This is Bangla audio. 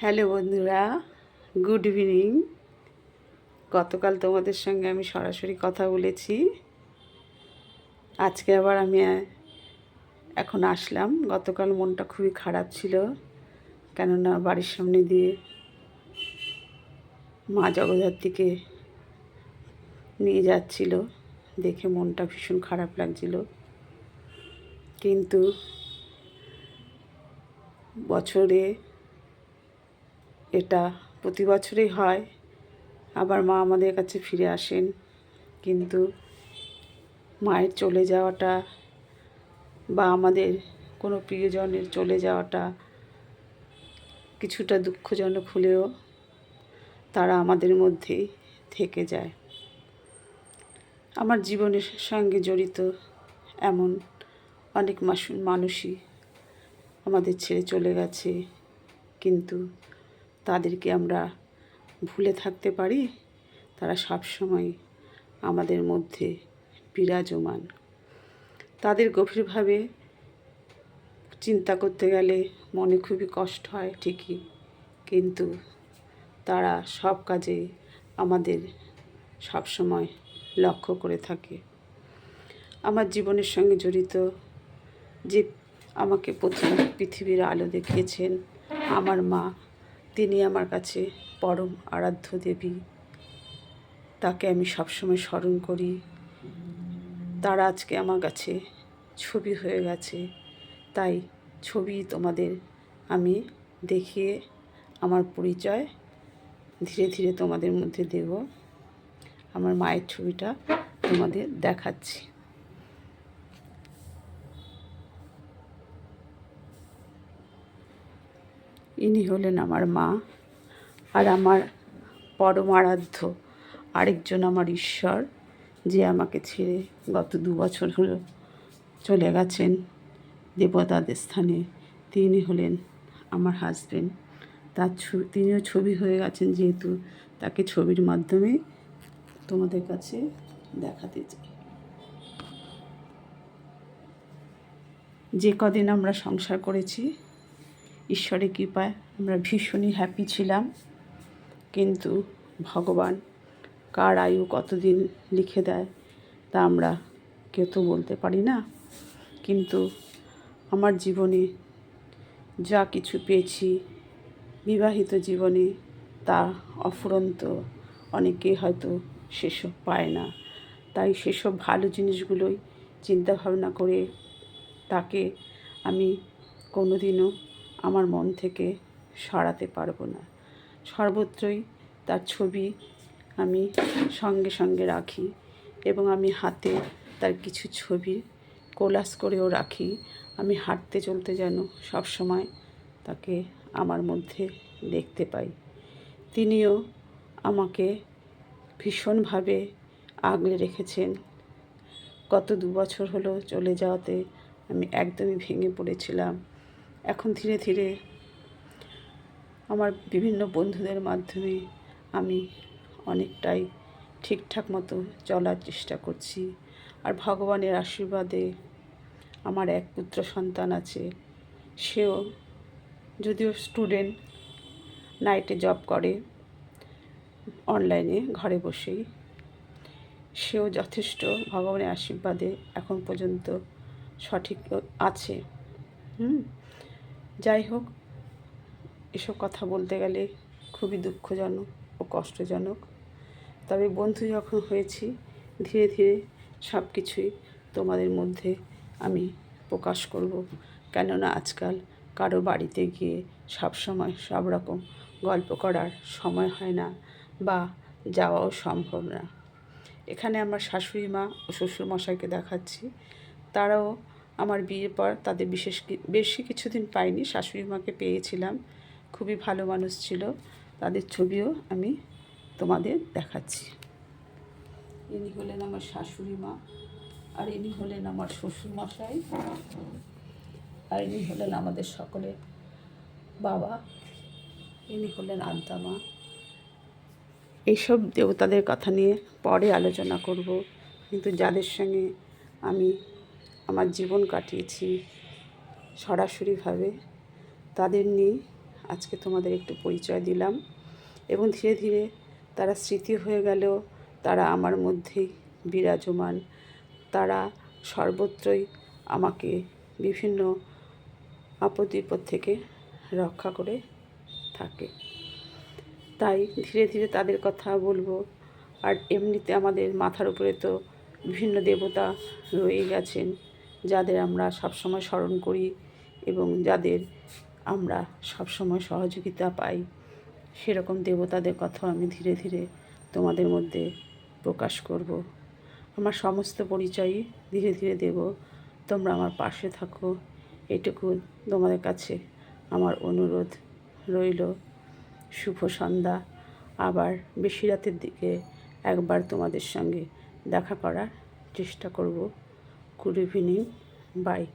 হ্যালো বন্ধুরা, গুড ইভিনিং। গতকাল তোমাদের সঙ্গে আমি সরাসরি কথা বলেছি। আজকে আবার আমি এখন আসলাম। গতকাল মনটা খুবই খারাপ ছিল, কেননা বাড়ির সামনে দিয়ে মা জগদ্ধাত্রীকে নিয়ে যাচ্ছিল, দেখে মনটা ভীষণ খারাপ লাগছিল। কিন্তু বছরে এটা প্রতি বছরই হয়, আবার মা আমাদের কাছে ফিরে আসেন। কিন্তু মায়ের চলে যাওয়াটা বা আমাদের কোনো প্রিয়জনের চলে যাওয়াটা কিছুটা দুঃখজনক হলেও তারা আমাদের মধ্যেই থেকে যায়। আমার জীবনের সঙ্গে জড়িত এমন অনেক মানুষই আমাদের ছেড়ে চলে গেছে, কিন্তু তাদেরকে আমরা ভুলে থাকতে পারি? তারা সবসময় আমাদের মধ্যে বিরাজমান। তাদের গভীরভাবে চিন্তা করতে গেলে মনে খুবই কষ্ট হয় ঠিকই, কিন্তু তারা সব কাজে আমাদের সবসময় লক্ষ্য করে থাকে। আমার জীবনের সঙ্গে জড়িত যে আমাকে প্রথম পৃথিবীর আলো দেখিয়েছেন আমার মা, তিনি আমার কাছে পরম আরাধ্য দেবী। তাকে আমি সবসময় স্মরণ করি। তারা আজকে আমার কাছে ছবি হয়ে গেছে, তাই ছবি তোমাদের আমি দেখিয়ে আমার পরিচয় ধীরে ধীরে তোমাদের মধ্যে দেব। আমার মায়ের ছবিটা তোমাদের দেখাচ্ছি। ইনি হলেন আমার মা, আর আমার পরম আরাধ্য আরেকজন আমার ঈশ্বর, যে আমাকে ছেড়ে গত 2 বছর হলো চলে গেছেন দেবতাদের স্থানে। তিনি হলেন আমার হাজবেন্ড। তিনিও ছবি হয়ে গেছেন, যেহেতু তাকে ছবির মাধ্যমে তোমাদের কাছে দেখাতে চাই। যে কদিন আমরা সংসার করেছি, ঈশ্বরের কৃপায় আমরা ভীষণই হ্যাপি ছিলাম। কিন্তু ভগবান কার আয়ু কতদিন লিখে দেয় তা আমরা কেউ তো বলতে পারি না। কিন্তু আমার জীবনে যা কিছু পেয়েছি বিবাহিত জীবনে, তা অফুরন্ত। অনেকেই হয়তো সেসব পায় না, তাই সেসব ভালো জিনিসগুলোই চিন্তাভাবনা করে তাকে আমি কোনোদিনও আমার মন থেকে সরাতে পারবো না। সর্বত্রই তার ছবি আমি সঙ্গে সঙ্গে রাখি, এবং আমি হাতে তার কিছু ছবি কোলাজ করেও রাখি। আমি হাঁটতে চলতে যেন সবসময় তাকে আমার মধ্যে দেখতে পাই। তিনিও আমাকে ভীষণভাবে আগলে রেখেছেন। গত 2 বছর হলো চলে যাওয়াতে আমি একদমই ভেঙে পড়েছিলাম। এখন ধীরে ধীরে আমার বিভিন্ন বন্ধুদের মাধ্যমে আমি অনেকটাই ঠিকঠাক মতো চলার চেষ্টা করছি। আর ভগবানের আশীর্বাদে আমার এক পুত্র সন্তান আছে। সেও যদিও স্টুডেন্ট, নাইটে জব করে, অনলাইনে ঘরে বসেই, সেও যথেষ্ট ভগবানের আশীর্বাদে এখন পর্যন্ত সঠিক আছে। যাই হোক, এসব কথা বলতে গেলে খুবই দুঃখজনক ও কষ্টজনক। তবে বন্ধু যখন হয়েছি, ধীরে ধীরে সব কিছুই তোমাদের মধ্যে আমি প্রকাশ করব। কেননা আজকাল কারো বাড়িতে গিয়ে সবসময় সব রকম গল্প করার সময় হয় না, বা যাওয়াও সম্ভব না। এখানে আমার শাশুড়ি মা ও শ্বশুরমশাইকে দেখাচ্ছি। তারাও আমার বিয়ের পর তাদের বেশি কিছুদিন পাইনি, শাশুড়ি মাকে পেয়েছিলাম। খুবই ভালো মানুষ ছিল। তাদের ছবিও আমি তোমাদের দেখাচ্ছি। ইনি হলেন আমার শাশুড়ি মা, আর ইনি হলেন আমার শ্বশুরমশাই, আর ইনি হলেন আমাদের সকলের বাবা। ইনি হলেন আদ্যা মা। এইসব দেবতাদের কথা নিয়ে পরে আলোচনা করব, কিন্তু যাদের সঙ্গে আমি আমার জীবন কাটিয়েছি সরাসরিভাবে, তাদের নিয়ে আজকে তোমাদের একটু পরিচয় দিলাম, এবং ধীরে ধীরে তারা স্মৃতি হয়ে গেলেও তারা আমার মধ্যেই বিরাজমান। তারা সর্বত্রই আমাকে বিভিন্ন আপদ বিপদ থেকে রক্ষা করে থাকে। তাই ধীরে ধীরে তাদের কথা বলবো। আর এমনিতে আমাদের মাথার উপরে তো বিভিন্ন দেবতা রয়ে গেছেন, যাদের আমরা সবসময় স্মরণ করি এবং যাদের আমরা সবসময় সহযোগিতা পাই। সেরকম দেবতাদের কথাও আমি ধীরে ধীরে তোমাদের মধ্যে প্রকাশ করব। আমার সমস্ত পরিচয়ই ধীরে ধীরে দেব। তোমরা আমার পাশে থাকো, এটুকু তোমাদের কাছে আমার অনুরোধ রইল। শুভ সন্ধ্যা। আবার বেশি রাতের দিকে একবার তোমাদের সঙ্গে দেখা করার চেষ্টা করব। Good evening, by.